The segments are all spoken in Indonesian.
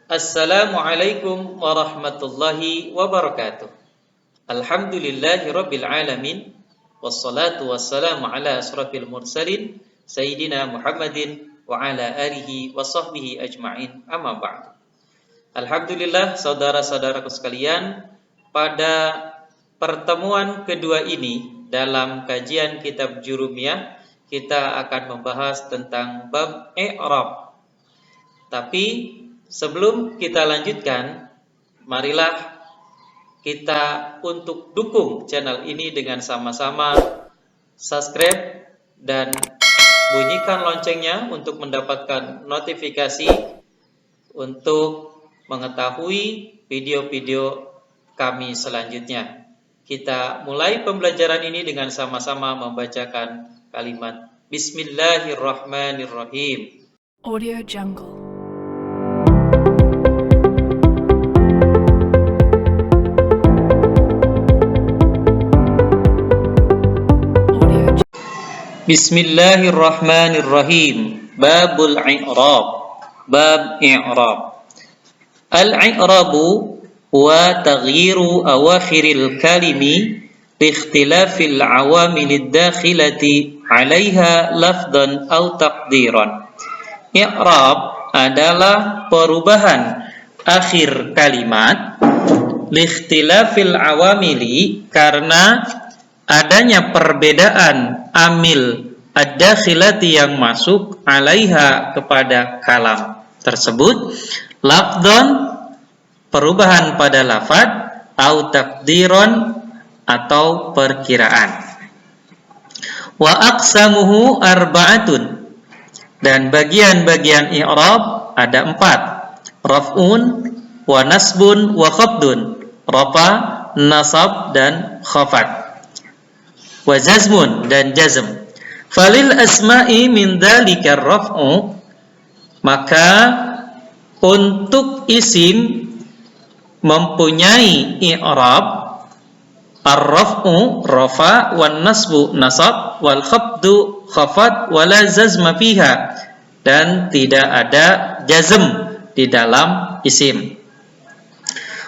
Assalamualaikum warahmatullahi wabarakatuh. Alhamdulillahi rabbil alamin. Wassalatu wassalamu ala asrafil mursalin Sayyidina Muhammadin wa ala alihi wa sahbihi ajma'in, amma ba'du. Alhamdulillah, saudara-saudaraku sekalian, pada pertemuan kedua ini dalam kajian kitab Jurumiyah, kita akan membahas tentang bab i'rab. Tapi sebelum kita lanjutkan, marilah kita untuk dukung channel ini dengan sama-sama subscribe dan bunyikan loncengnya untuk mendapatkan notifikasi untuk mengetahui video-video kami selanjutnya. Kita mulai pembelajaran ini dengan sama-sama membacakan kalimat Bismillahirrahmanirrahim. Audio Jungle. Bismillahirrahmanirrahim. Babul i'rab. Bab i'rab. Al-i'rabu huwa taghyiru awakhiril kalimi liikhtilafil awamilid dakhilati 'alaiha lafdhan aw taqdiran. I'rab adalah perubahan akhir kalimat liikhtilafil awamili, karena adanya perbedaan amil ad-dakhilati yang masuk alaiha kepada kalam tersebut, lafdhan perubahan pada lafad, au takdiron atau perkiraan. Wa aqsamuhu arba'atun, dan bagian-bagian i'rab ada 4. Raf'un wa nasbun wa khafdun, rafa, nasab dan khafat. Wa jazmun, dan jazm. Falil asma'i min dzalika raf'u, maka untuk isim mempunyai i'rab, ar-raf'u rafa, wan nasbu nasab, wal khafdu khafat, wala jazma fiha, dan tidak ada jazm di dalam isim.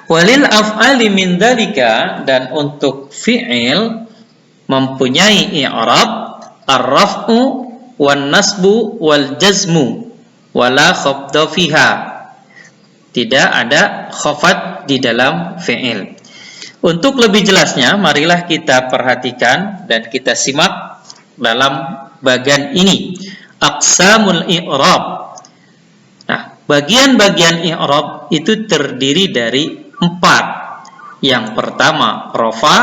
Walil af'ali min dzalika, dan untuk fi'il mempunyai i'rab ar-raf'u wan nasbu wal jazmu wala khafdha fiha, tidak ada khafat di dalam fi'il. Untuk lebih jelasnya, marilah kita perhatikan dan kita simak dalam bagian ini, aqsamul i'rab. Nah, bagian-bagian i'rab itu terdiri dari 4. Yang pertama rafa,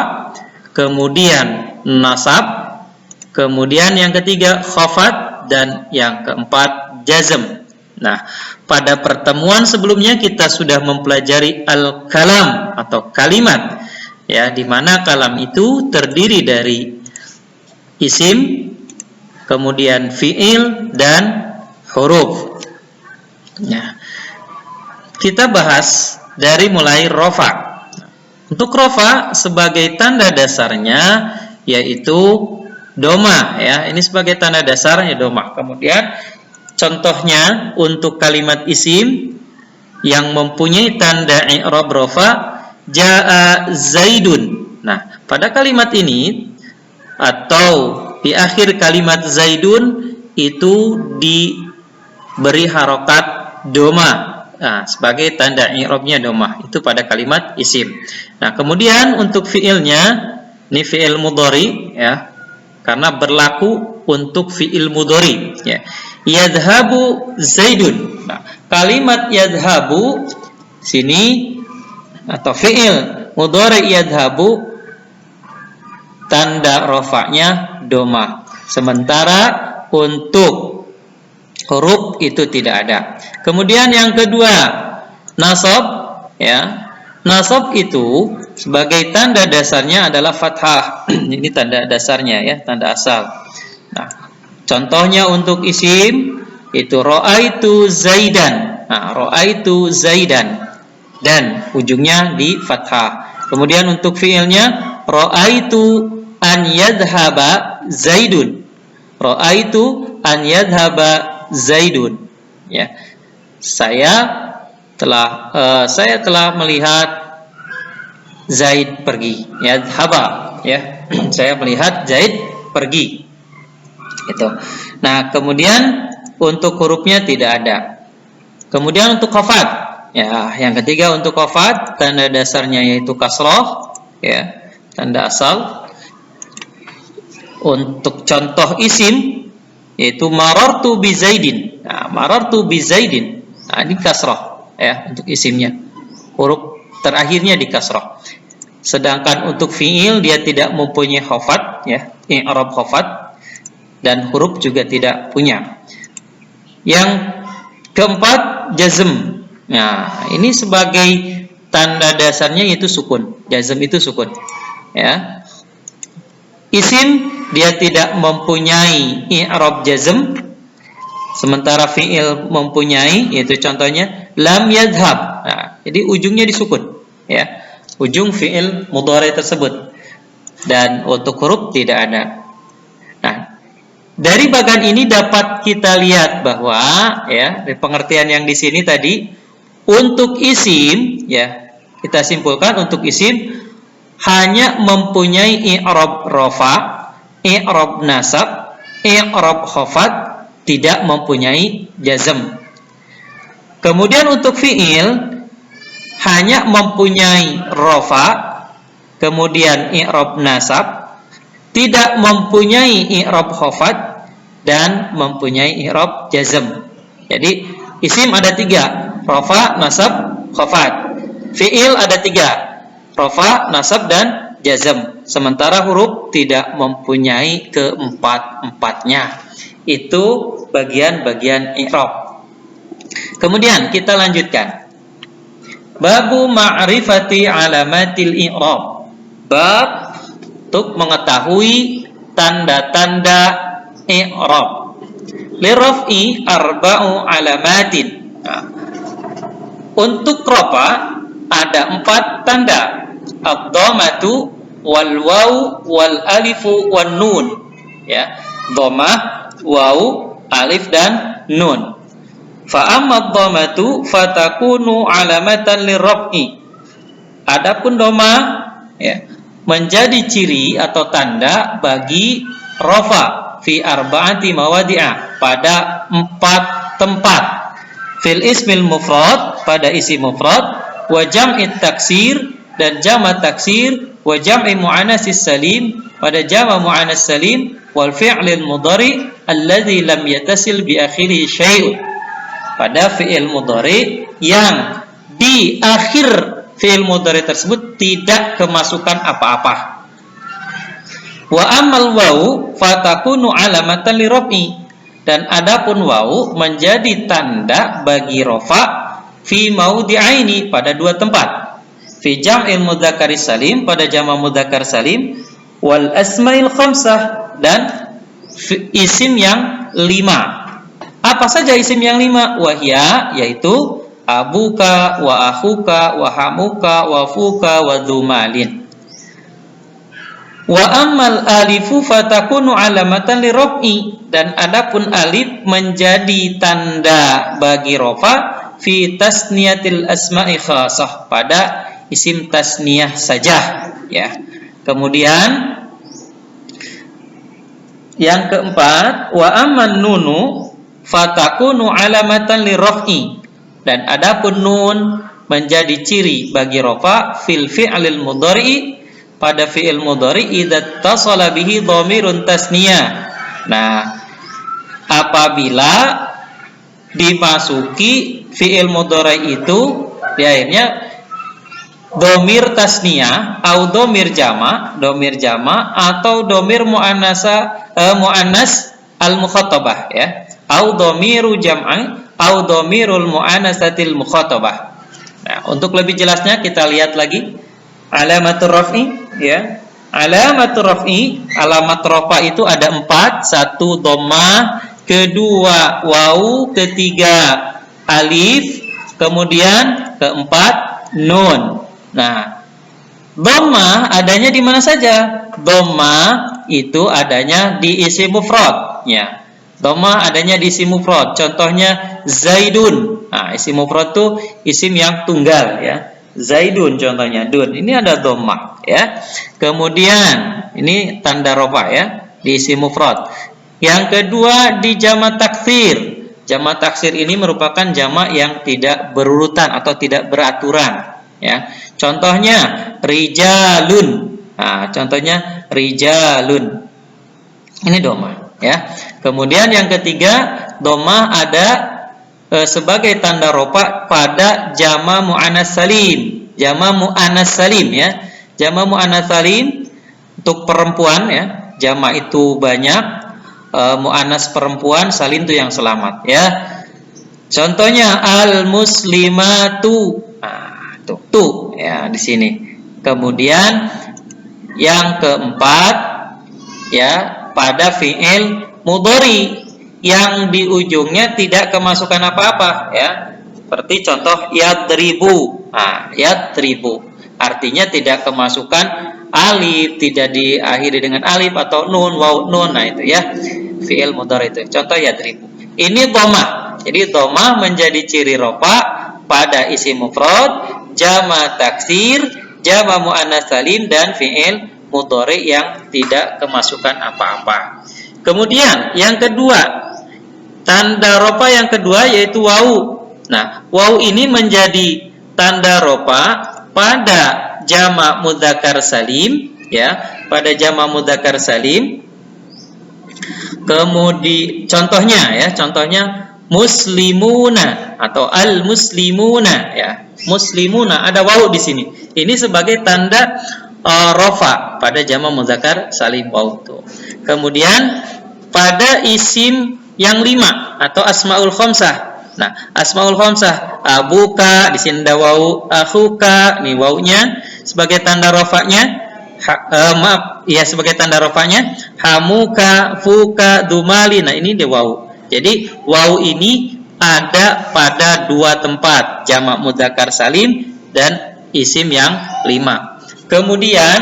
kemudian nasab, kemudian yang ketiga khafat, dan yang keempat jazm. Nah, pada pertemuan sebelumnya kita sudah mempelajari al-kalam atau kalimat, ya, di mana kalam itu terdiri dari isim, kemudian fi'il dan huruf. Nah, kita bahas dari mulai rafa. Untuk rafa sebagai tanda dasarnya yaitu doma, ya. Ini sebagai tanda dasarnya doma. Kemudian contohnya untuk kalimat isim yang mempunyai tanda i'rab rafa, jaa zaidun. Nah, pada kalimat ini atau di akhir kalimat zaidun itu diberi harokat doma. Nah, sebagai tanda i'rabnya domah, itu pada kalimat isim. Nah, kemudian untuk fiilnya, ini fiil mudhari, ya, karena berlaku untuk fiil mudhari, ya. Yadhabu zaidun. Nah, kalimat yadhabu sini atau fiil mudhari yadhabu, tanda rafa'nya domah, sementara untuk huruf itu tidak ada. Kemudian yang kedua, nasab, ya. Nasab itu sebagai tanda dasarnya adalah fathah. Ini tanda dasarnya, ya, tanda asal. Nah, contohnya untuk isim itu ra'aitu zaidan. Nah, ra'aitu zaidan, dan ujungnya di fathah. Kemudian untuk fiilnya ra'aitu an yadhhaba zaidun. Ra'aitu an yadhhaba zaidun, ya. Saya Saya telah melihat Zaid pergi. Ya, haba. Ya, saya melihat Zaid pergi. Itu. Nah, kemudian untuk hurufnya tidak ada. Kemudian untuk khafat, ya, yang ketiga untuk khafat tanda dasarnya yaitu kasroh, ya, tanda asal. Untuk contoh isim yaitu marartu bi Zaidin. Nah, marartu bi Zaidin. Nah, ini kasroh. Ya, untuk isimnya huruf terakhirnya di kasrah. Sedangkan untuk fiil dia tidak mempunyai khafat, ya, i'rab khafat, dan huruf juga tidak punya. Yang keempat jazm. Nah, ini sebagai tanda dasarnya yaitu sukun. Jazm itu sukun. Ya. Isim dia tidak mempunyai i'rab jazm. Sementara fi'il mempunyai, yaitu contohnya lam yadhhab. Nah, jadi ujungnya disukun, ya. Ujung fi'il mudhari tersebut. Dan untuk huruf tidak ada. Nah, dari bagian ini dapat kita lihat bahwa, ya, dari pengertian yang di sini tadi, untuk isim, ya, kita simpulkan untuk isim hanya mempunyai i'rab rafa, i'rab nasab, i'rab khafat, tidak mempunyai jazm. Kemudian untuk fi'il hanya mempunyai rafa, kemudian i'rab nasab, tidak mempunyai i'rab khafat, dan mempunyai i'rab jazm. Jadi isim ada 3, rafa, nasab, khafat. Fi'il ada 3, rafa, nasab, dan jazm. Sementara huruf tidak mempunyai keempat-empatnya. Itu bagian-bagian i'rab. Kemudian kita lanjutkan. Babu ma'rifati alamatil i'rab. Bab untuk mengetahui tanda-tanda i'rab. Liraf'i arba'u alamatin. Nah, untuk rafa ada 4 tanda. Ad-dhammatu wal waw wal alifu wan nun. Ya, dhammah, waw, alif, dan nun. Fa amma dhammatu fatakunu alamatan liraf'i. Adapun dhammah, ya, menjadi ciri atau tanda bagi rafa fi arba'ati mawadi'a, pada 4 tempat. Fil ismil mufrad, pada isi mufrad, wa jam'it taksir, dan jama' taksir, wa jam'i mu'anatsis salim, pada jama' mu'anats salim, wal fi'lil mudhari alladzi lam yatasil bi akhirih syai'un, pada fi'il mudhari yang di akhir fi'il mudhari tersebut tidak kemasukan apa-apa. Wa amal waw fatakunu alamatan liraf'i, dan adapun waw menjadi tanda bagi rafa fi maudi'aini, pada 2 tempat. Fi jam'il mudzakkar salim, pada jama' mudzakkar salim, wal asmail khamsah, dan isim yang 5. Apa saja isim yang 5? Wahya, yaitu abuka, wa akhuka, wa hamuka, wa fuka, wa dzumalin. Wa ammal alifu fatakunu alamatan liraf'i, dan adapun alif menjadi tanda bagi rafa fi tasniyatil asma'i khasah, pada isim tasniyah saja, ya. Kemudian yang keempat, wa amman nunu fatakunu alamatan liraf'i, dan adapun nun menjadi ciri bagi rafa fil fi'lil mudhari, pada fi'il mudhari idza tasala bihi dhamirun tasniyah. Nah, apabila dimasuki fi'il mudhari itu di akhirnya domir tasniyah, atau domir jama, atau domir muannas al mukhatabah, ya, atau domiru jam'i, atau domirul muannasatil mukhatabah. Nah, untuk lebih jelasnya kita lihat lagi alamatur raf'i, ya. Alamatur raf'i, alamat rafa itu ada 4. 1 dhammah, 2 waw, 3 alif, kemudian 4 nun. Nah, dhammah adanya di mana saja? Dhammah itu adanya di isim mufrad, ya. Dhammah adanya di isim mufrad. Contohnya Zaidun. Nah, isim mufrad itu isim yang tunggal ya. Zaidun contohnya, dun. Ini ada dhammah ya. Kemudian ini tanda rafa ya di isim mufrad. Yang kedua di jamak taksir. Jamak taksir ini merupakan jamak yang tidak berurutan atau tidak beraturan ya. Contohnya rijalun. Nah, contohnya rijalun. Ini dhammah ya. Kemudian yang ketiga, dhammah ada sebagai tanda rafa pada jamak muannas salim. Jamak muannas salim ya. Jamak muannas salim untuk perempuan ya. Jamak itu banyak, muannas perempuan, salim itu yang selamat ya. Contohnya al muslimatu. Nah, tuh ya di sini. Kemudian yang keempat ya pada fi'il mudhari yang di ujungnya tidak kemasukan apa-apa ya. Seperti contoh yadribu. Nah, yadribu artinya tidak kemasukan alif, tidak diakhiri dengan alif atau nun, waw, nun. Nah, itu ya fi'il mudhari itu. Contoh yadribu. Ini dhammah. Jadi dhammah menjadi ciri rafa pada isim mufrad, jamak taksir, jamak muannas salim dan fi'il mudhari yang tidak kemasukan apa-apa. Kemudian yang kedua, tanda rafa yang kedua yaitu wawu. Nah, wawu ini menjadi tanda rafa pada jamak mudzakkar salim ya, pada jamak mudzakkar salim. Kemudian contohnya muslimuna atau al muslimuna ya. Muslimuna ada wawu di sini. Ini sebagai tanda rafa pada jamak mudzakkar salim wawu itu. Kemudian pada isim yang 5 atau asmaul khamsah. Nah, asmaul khamsah, abuka di sini ada wawu, akhuka nih wawunya sebagai tanda rafanya. Sebagai tanda rafanya, hamuka, fuka, dumali. Nah, ini dia wawu. Jadi wawu ini ada pada dua tempat, jamak mudzakkar salim dan isim yang 5. Kemudian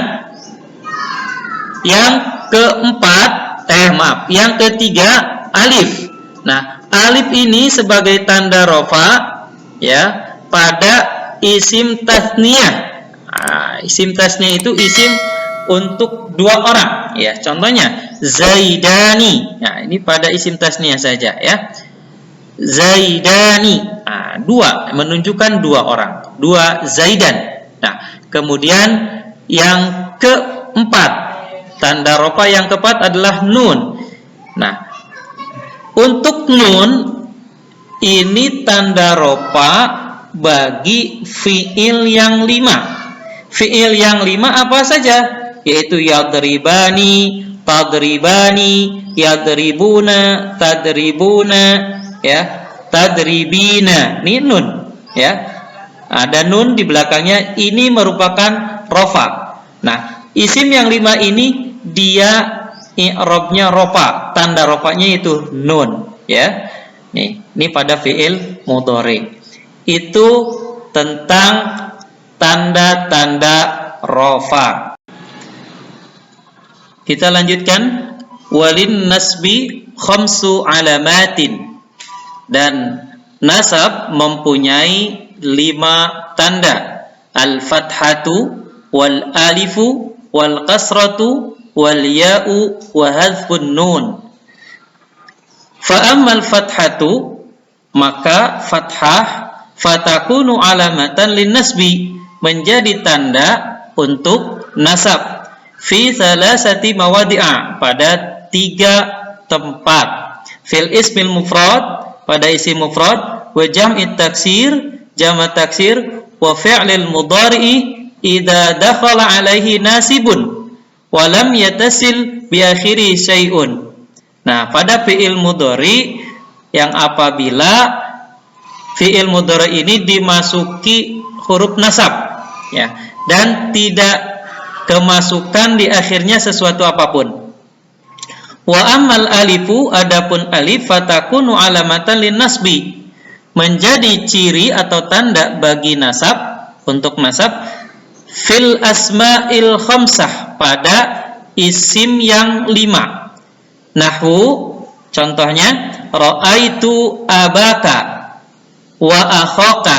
yang keempat, yang ketiga alif. Nah, alif ini sebagai tanda rafa ya pada isim tasniyah. Nah, isim tasniyah itu isim untuk dua orang ya. Contohnya zaidani. Nah, ini pada isim tasniyah saja ya. Zaidani. Nah, dua menunjukkan dua orang, dua zaidan. Nah, kemudian yang keempat, tanda rafa yang keempat adalah nun. Nah, untuk nun ini tanda rafa bagi fiil yang 5. Fiil yang 5 apa saja? Yaitu yadribani, tadribani, yadribuna, tadribuna, ya, tadribina. Ini nun, ya. Ada nun di belakangnya, ini merupakan rafa. Nah, isim yang 5 ini dia i'rabnya rafa, tanda rafanya itu nun, ya. Ini pada fiil mudhari. Itu tentang tanda-tanda rafa. Kita lanjutkan, walin nasbi khamsu alamatin, dan nasab mempunyai 5 tanda, al-fathatu wal alifu wal kasratu wal ya'u wa hadfun nun. Fa ammal fathatu, maka fathah, fatakunu alamatan lin nasbi, menjadi tanda untuk nasab, fi thalathati mawadi'a, pada 3 tempat, fil ismil mufrad, pada isim mufrad, wa jam'it taksir, jamak taksir, wa fi'lil mudhari'i idza dakhala alaihi nasibun wa lam yatasil bi akhiri syai'un. Nah, pada fi'il mudhari yang apabila fi'il mudhari ini dimasuki huruf nasab, ya, dan tidak kemasukan di akhirnya sesuatu apapun. Wa ammal alifu, adapun alif, fatakunu alamatan lin nasbi, menjadi ciri atau tanda bagi nasab, untuk nasab, fil asma'il khamsah, pada isim yang 5. Nahwu, contohnya ra'aitu abaka wa akhaka,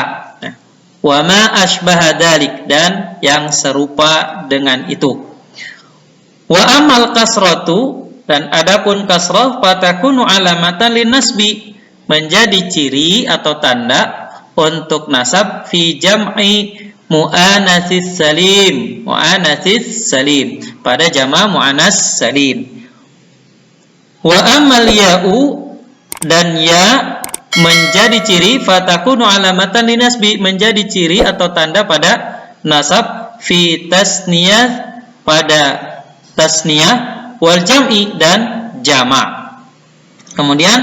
wa ma asbaha dzalik, dan yang serupa dengan itu. Wa amal kasratu, dan adapun kasrah, fatakunu alamatan linnasbi, menjadi ciri atau tanda untuk nasab, fi jam'i mu'anatsis salim, mu'anatsis salim, pada jama' mu'anas salim. Wa amal ya'u, dan ya menjadi ciri, fatakunu alamatan linasbi, menjadi ciri atau tanda pada nasab, fi tasniyah, pada tasniyah, wal jam'i, dan jama'. Kemudian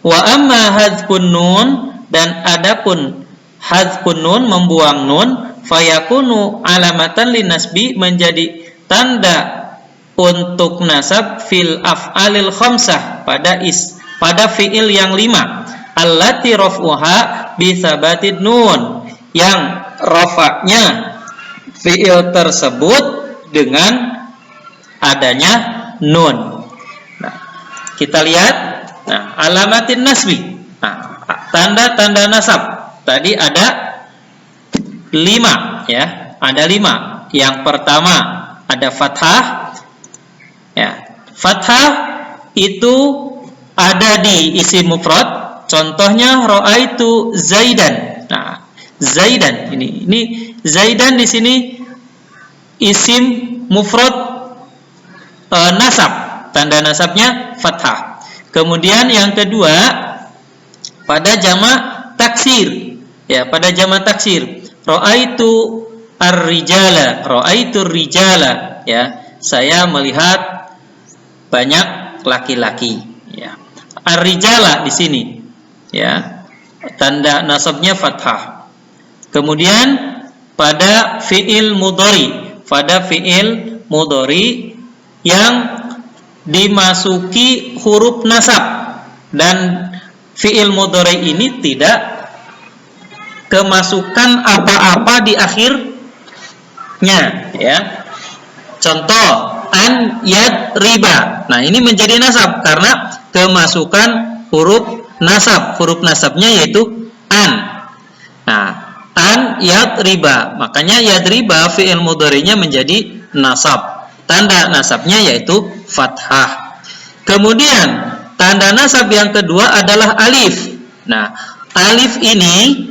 wa amma hadzfun nun, dan adapun hadzfun nun, membuang nun, fayakunu alamatan linasbi, menjadi tanda untuk nasab, fil af'alil khamsah, pada fi'il yang 5, allati raf'uha bi tsabatid nun, yang rafa'nya fi'il tersebut dengan adanya nun. Nah, kita lihat, nah, alamatin nasbi, nah, tanda-tanda nasab tadi ada 5, ya, ada 5. Yang pertama ada fathah, ya. Fathah itu ada di isim mufrad, contohnya ra'aitu Zaidan. Nah, Zaidan ini Zaidan di sini isim mufrad nasab, tanda nasabnya fathah. Kemudian yang kedua pada jama' taksir, ya, pada jama' taksir, ra'aitu ar-rijala, ra'aitu rijala, ya, saya melihat banyak laki-laki, ya. Ar-rijala di sini, ya, tanda nasabnya fathah. Kemudian pada fi'il mudhari, pada fi'il mudhari yang dimasuki huruf nasab, dan fi'il mudhari ini tidak kemasukan apa-apa di akhirnya, ya. Contoh an yadriba, nah ini menjadi nasab karena kemasukan huruf nasab, huruf nasabnya yaitu an. Nah, an yadriba, makanya yadriba fi'il mudhari'nya menjadi nasab, tanda nasabnya yaitu fathah. Kemudian tanda nasab yang kedua adalah alif. Nah, alif ini,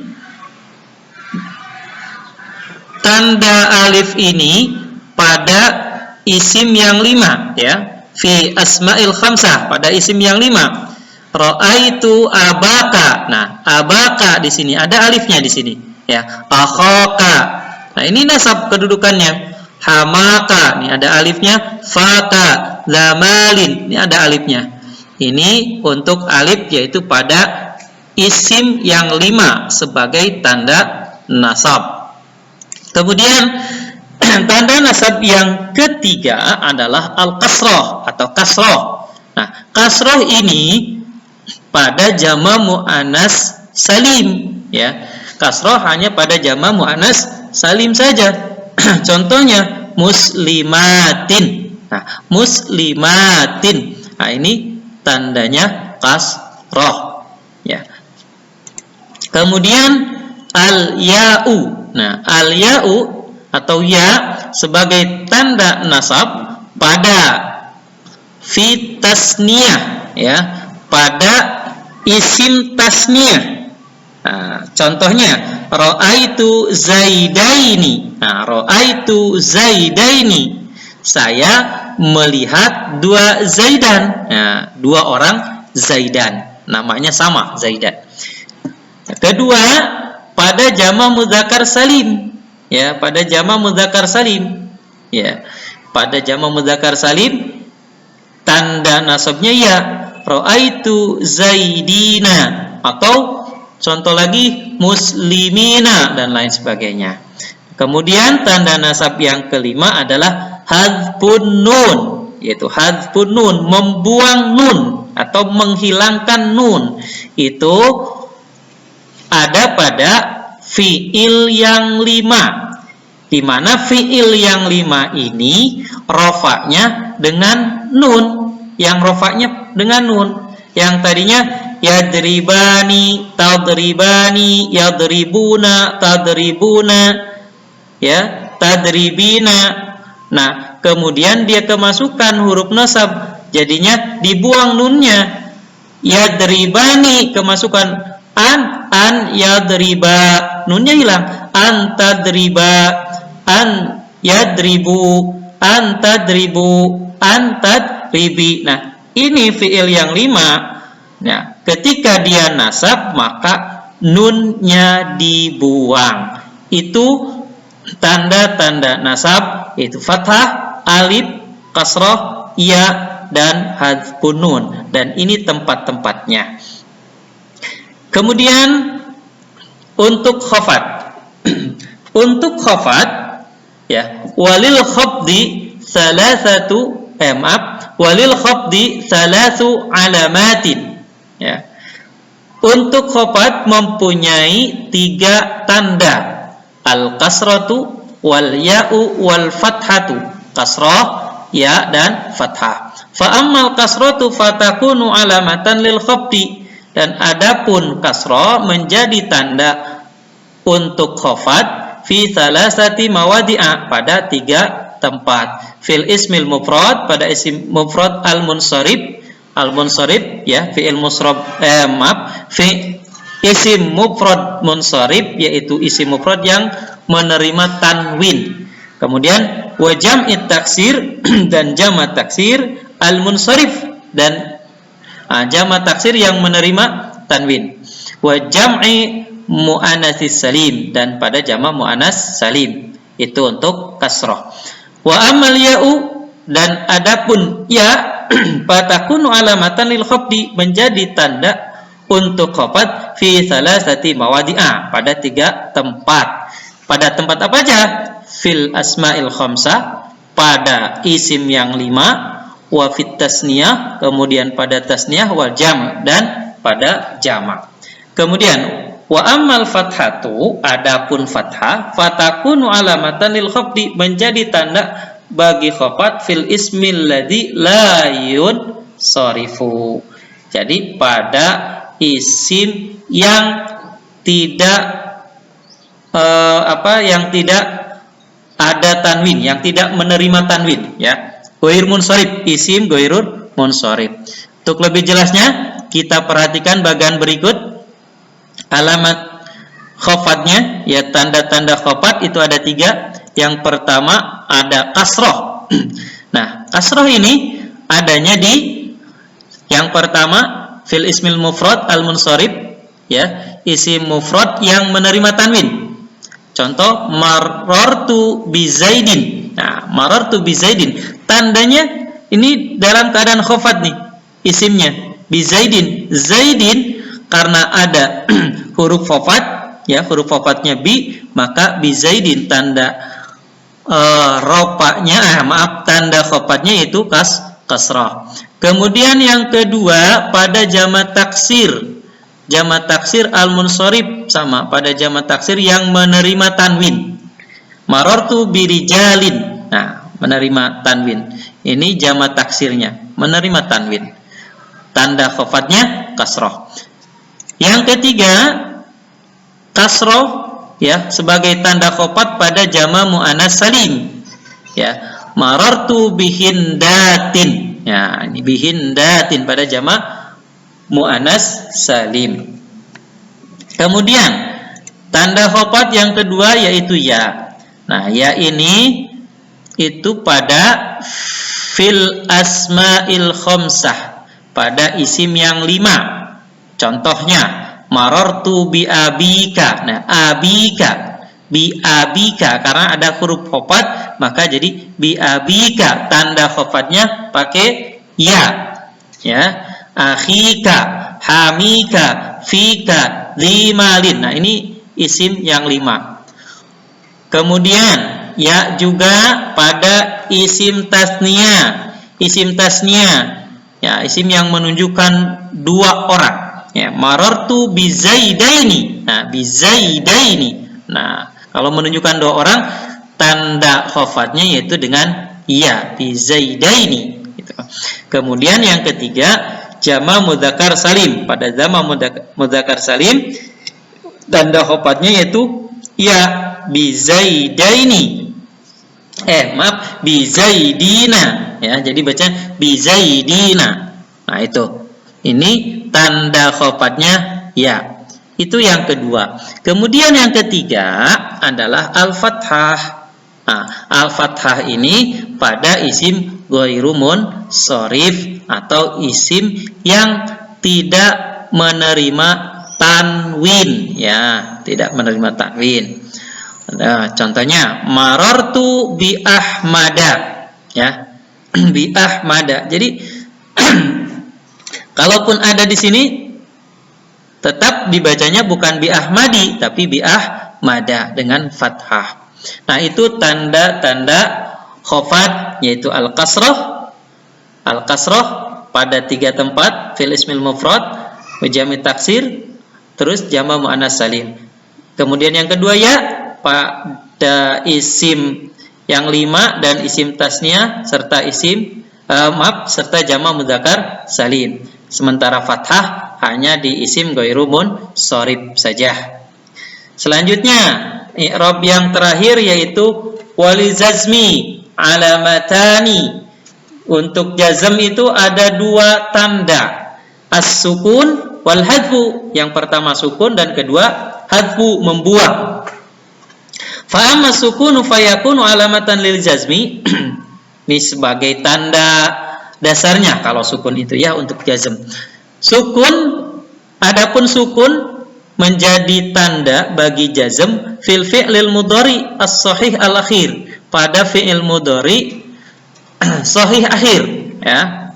tanda alif ini pada isim yang 5, ya, fi asma'il khamsah, pada isim yang 5. Ra'aitu abaka. Nah, abaka di sini ada alifnya di sini, ya. Akhaka. Nah, ini nasab kedudukannya. Hamaka, ini ada alifnya. Faka, zamalin, ini ada alifnya. Ini untuk alif, yaitu pada isim yang 5 sebagai tanda nasab. Kemudian tanda nasab yang ketiga adalah al-kasroh atau kasroh. Nah, kasroh ini pada jama' mu'anas salim, ya. Kasroh hanya pada jama' mu'anas salim saja. Contohnya muslimatin. Nah, muslimatin. Nah, ini tandanya kasroh, ya. Kemudian al-ya'u. Nah, al-ya'u atau ya sebagai tanda nasab pada fi tasniyah, ya, pada isim tasniyah. Nah, contohnya ra'aitu zaidaini. Nah, ra'aitu zaidaini, saya melihat 2 zaidan. Nah, 2 orang zaidan, namanya sama, zaidan. Kedua, pada jama' mudzakkar salim, ya, pada jama' mudzakkar salim, ya, pada jama' mudzakkar salim tanda nasabnya ya, ra'aitu zaidina, atau contoh lagi muslimina, dan lain sebagainya. Kemudian tanda nasab yang kelima adalah hadzfun nun, yaitu hadzfun nun, membuang nun atau menghilangkan nun. Itu ada pada fi'il yang 5, di mana fi'il yang 5 ini rofaknya dengan nun, yang rofaknya dengan nun, yang tadinya yadribani, tadribani, yadribuna, tadribuna, ya, tadribina. Nah, kemudian dia kemasukan huruf nasab, jadinya dibuang nunnya. Yadribani kemasukan an yadriba, nunnya hilang. An tadriba, an yadribu, an tadribu, an tadribi. Nah, ini fiil yang 5. Nah, ketika dia nasab maka nunnya dibuang. Itu tanda-tanda nasab, itu fathah, alif, kasrah, ya, dan hadzfun nun. Dan ini tempat-tempatnya. Kemudian untuk khafat. Untuk khafat, ya, walil khafdi walil khafdi salasu alamatin. Ya. Untuk khafat mempunyai 3 tanda. Al-kasratu, wal ya'u, wal fathatu. Kasrah, ya, dan fathah. Fa'ammal kasratu fatakunu alamatan lil khafdi. Dan adapun kasrah menjadi tanda untuk khafat fi salasati mawadi'a, pada 3 tempat. Fil ismil mufrad, pada isim mufrad al-munsharif, ya, fi'il musrab, fi isim mufrad munsharif, yaitu isim mufrad yang menerima tanwin. Kemudian wa jam'i taksir, dan jama' taksir al-munsharif, dan jama' taksir yang menerima tanwin. Wa jam'i mu'anatsis salim, dan pada jama' mu'anas salim, itu untuk kasrah. Wa amal ya'u, dan adapun ya, fatakunu alamatan lil khafdi, menjadi tanda untuk khafat fi salasati mawadi'a, pada 3 tempat. Pada tempat apa aja? Fil asma'il khamsah, pada isim yang 5, wa fit tasniyah, kemudian pada tasniyah, wal jam', dan pada jama'. Kemudian wa ammal fathatu, adapun fathah, fatakunu alamatan lil khafdi, menjadi tanda bagi khafat fil ismil ladzi la yunsarifu. Jadi pada isim yang tidak yang tidak ada tanwin, yang tidak menerima tanwin, ya. Ghair munsharif, isim ghairun munsharif. Untuk lebih jelasnya kita perhatikan bagian berikut. Alamat khafatnya, ya, tanda-tanda khafat itu ada 3. Yang pertama ada kasroh. Nah, kasroh ini adanya di yang pertama fil ismil mufrad al munsharif, ya, isim mufrad yang menerima tanwin. Contoh marartu bi zaidin. Nah, marartu bi zaidin, tandanya ini dalam keadaan khafat nih, isimnya bi zaidin. Zaidin karena ada huruf khafat, ya, huruf khafatnya bi, maka bi zaidin tanda tanda khafatnya itu kasrah. Kemudian yang kedua pada jama' taksir. Jama' taksir al-munsharif, sama pada jama' taksir yang menerima tanwin. Marartu birijalin. Nah, menerima tanwin. Ini jama' taksirnya, menerima tanwin. Tanda khafatnya kasrah. Yang ketiga, kasrah, ya, sebagai tanda khafat pada jama' mu'annas salim. Ya, marartu bihindatin. Ya, ini bihindatin pada jama' mu'annas salim. Kemudian tanda khafat yang kedua yaitu ya. Nah, ya ini itu pada fil asma'il khamsah, pada isim yang 5. Contohnya marartu bi abika. Nah, abika, bi abika, karena ada huruf khafat maka jadi bi abika, tanda khafatnya pakai ya. Ya, akhika, hamika, fika, limalin. Nah, ini isim yang 5. Kemudian ya juga pada isim tasniyah. Isim tasniyah, ya, isim yang menunjukkan 2 orang. Ya, marartu bizaidaini. Nah, bizaidaini. Nah, kalau menunjukkan 2 orang, tanda khafatnya yaitu dengan ya, bizaidaini. Gitu. Kemudian yang ketiga, jama mudzakkar salim. Pada jama mudzakkar salim tanda khafadnya yaitu ya bizaidaini. Bizaidina ya. Jadi baca bizaidina. Nah, itu. Ini tanda khafadnya ya. Itu yang kedua. Kemudian yang ketiga adalah al-fathah. Nah, al-fathah ini pada isim ghairu munsharif atau isim yang tidak menerima tanwin ya, tidak menerima tanwin. Nah, contohnya marartu bi ahmada ya. Bi ahmada. Jadi kalaupun ada di sini tetap dibacanya bukan bi ahmadi tapi bi ahmada dengan fathah. Nah, itu tanda-tanda khafad yaitu al-kasrah pada 3 tempat, fil ismil mufrad, jami' taksir, terus jama' muannas salim. Kemudian yang kedua ya pada isim yang 5 dan isim tasniyah serta serta jama' mudzakkar salim. Sementara fathah hanya di isim ghairu munsharif saja. Selanjutnya i'rab yang terakhir yaitu walizazmi alamatani. Untuk jazm itu ada 2 tanda, as-sukun wal hadfu. Yang pertama sukun dan kedua hadfu, membuang. Fa amma sukunu fayakunu alamatan lil jazmi. Ini sebagai tanda dasarnya kalau sukun itu ya untuk jazm. Adapun sukun menjadi tanda bagi jazm fil fi'lil mudhari as-sahih al-akhir, pada fi'il mudhari sahih akhir ya.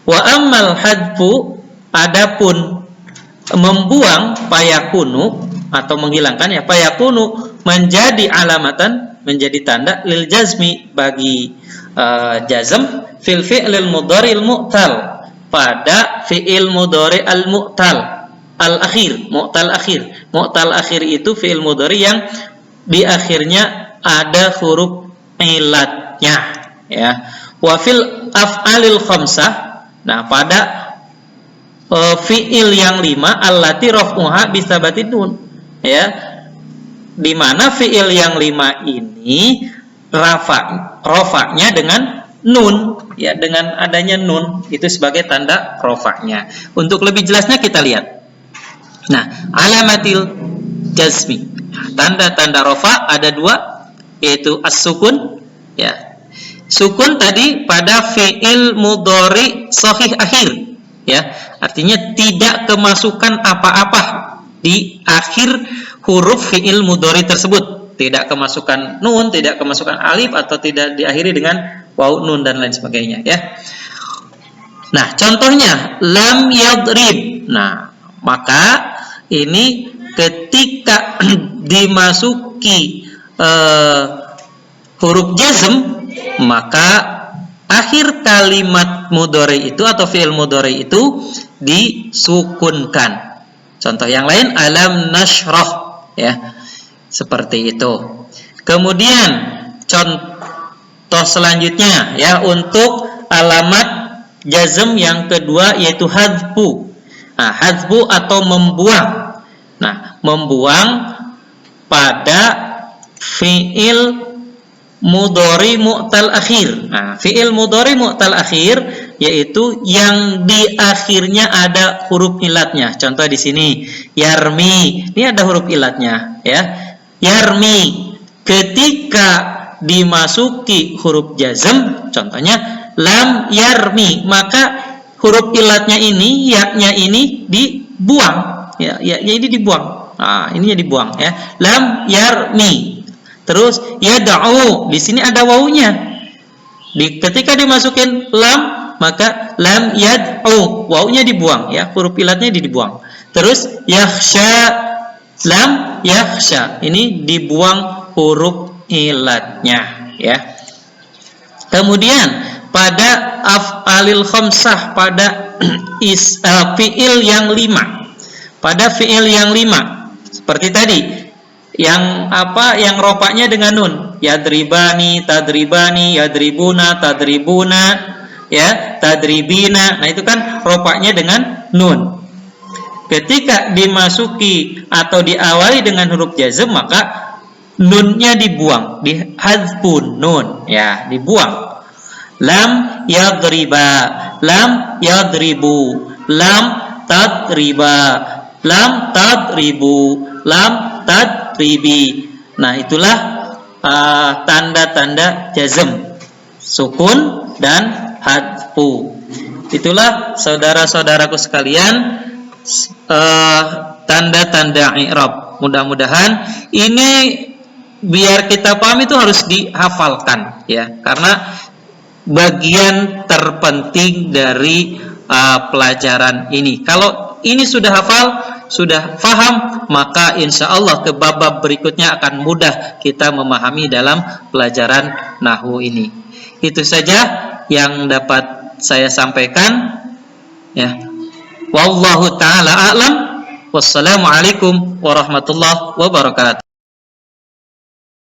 Wa ammal hadfu, adapun membuang payakunu atau menghilangkan ya, payakunu menjadi alamatan, menjadi tanda lil jazmi bagi jazm fil fi'lil mudhari al-mu'tal, pada fi'il mudhari al-mu'tal al-akhir, mu'tal akhir. Mu'tal akhir itu fi'il mudhari yang di akhirnya ada huruf ilatnya ya. Wa fil af'alil khamsah, nah pada fi'il yang 5 allati raf'uha bisabati nun ya, di mana fi'il yang 5 ini rafa'nya dengan nun ya, dengan adanya nun itu sebagai tanda rafa'nya. Untuk lebih jelasnya kita lihat. Nah, alamatil jazmi, tanda-tanda rafa ada 2 yaitu as-sukun ya. Sukun tadi pada fi'il mudhari sahih akhir ya, artinya tidak kemasukan apa-apa di akhir huruf fi'il mudhari tersebut, tidak kemasukan nun, tidak kemasukan alif, atau tidak diakhiri dengan waw, nun dan lain sebagainya ya. Nah, contohnya lam yadrib. Nah, maka ini ketika dimasuki huruf jazm, maka akhir kalimat mudhari itu atau fi'il mudhari itu disukunkan. Contoh yang lain alam nashrah ya, seperti itu. Kemudian contoh selanjutnya ya, untuk alamat jazm yang kedua yaitu hadfu. Nah, hadfu atau membuang. Nah, membuang pada fi'il mudhari mu'tal akhir. Nah, fi'il mudhari mu'tal akhir yaitu yang di akhirnya ada huruf ilatnya. Contoh di sini yarmi, ini ada huruf ilatnya ya. Yarmi ketika dimasuki huruf jazm, contohnya lam yarmi, maka huruf ilatnya ini, ya-nya ini dibuang ya, ya-nya ini dibuang. Nah, ini dibuang ya. Lam yarmi. Terus yad'u, di sini ada wawunya. Ketika dimasukin lam, maka lam yad'u, wawunya dibuang ya, huruf ilatnya dibuang. Terus yakhsha, lam yakhsha, ini dibuang huruf ilatnya ya. Kemudian pada af'alil khamsah, pada fi'il yang 5. Pada fi'il yang 5 seperti tadi, yang apa, yang rofaknya dengan nun, yadribani, tadribani, yadribuna, tadribuna ya, tadribina. Nah, itu kan rofa'nya dengan nun. Ketika dimasuki atau diawali dengan huruf jazm, maka nunnya dibuang, dihadzfun nun, ya, dibuang. Lam yadriba, lam yadribu, lam tadriba, lam tadribu, lam tadribi. Nah, itulah tanda-tanda jazm, sukun dan hadfu. Itulah saudara-saudaraku sekalian tanda-tanda i'rab. Mudah-mudahan ini biar kita paham itu harus dihafalkan, ya, karena bagian terpenting dari pelajaran ini. Kalau ini sudah hafal, sudah faham, maka insya Allah ke bab berikutnya akan mudah kita memahami dalam pelajaran nahwu ini. Itu saja yang dapat saya sampaikan, ya. Wallahu ta'ala a'lam. Wassalamualaikum warahmatullahi wabarakatuh.